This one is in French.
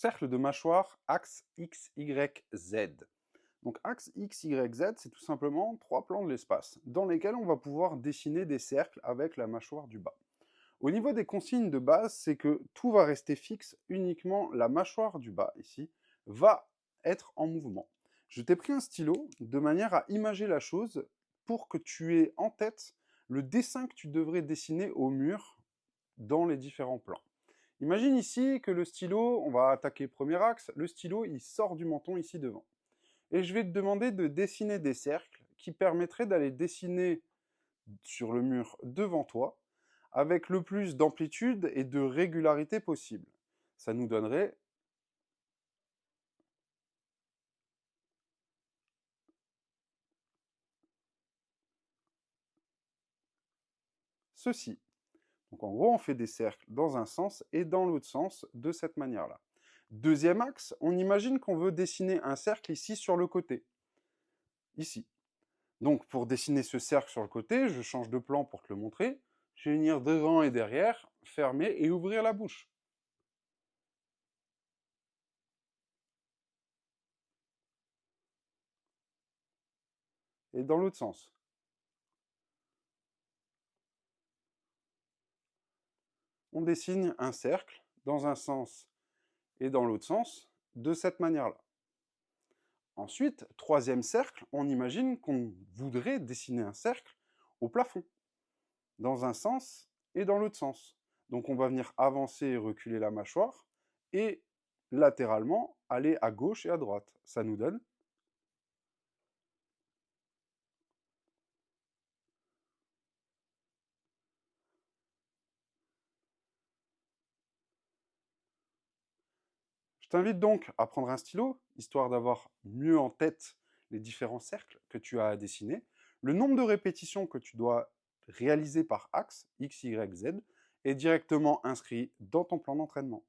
Cercle de mâchoire, axe X, Y, Z. Donc axe X, Y, Z, c'est tout simplement 3 plans de l'espace, dans lesquels on va pouvoir dessiner des cercles avec la mâchoire du bas. Au niveau des consignes de base, c'est que tout va rester fixe, uniquement la mâchoire du bas, ici, va être en mouvement. Je t'ai pris un stylo de manière à imager la chose pour que tu aies en tête le dessin que tu devrais dessiner au mur dans les différents plans. Imagine ici que le stylo, on va attaquer premier axe, le stylo il sort du menton ici devant. Et je vais te demander de dessiner des cercles qui permettraient d'aller dessiner sur le mur devant toi avec le plus d'amplitude et de régularité possible. Ça nous donnerait ceci. Donc en gros, on fait des cercles dans un sens et dans l'autre sens de cette manière-là. Deuxième axe, on imagine qu'on veut dessiner un cercle ici sur le côté. Ici. Donc pour dessiner ce cercle sur le côté, je change de plan pour te le montrer. Je vais venir devant et derrière, fermer et ouvrir la bouche. Et dans l'autre sens. On dessine un cercle dans un sens et dans l'autre sens de cette manière-là. Ensuite, troisième cercle, on imagine qu'on voudrait dessiner un cercle au plafond, dans un sens et dans l'autre sens. Donc on va venir avancer et reculer la mâchoire, et latéralement, aller à gauche et à droite. Ça nous donne Je t'invite donc à prendre un stylo, histoire d'avoir mieux en tête les différents cercles que tu as à dessiner, le nombre de répétitions que tu dois réaliser par axe, X, Y, Z, est directement inscrit dans ton plan d'entraînement.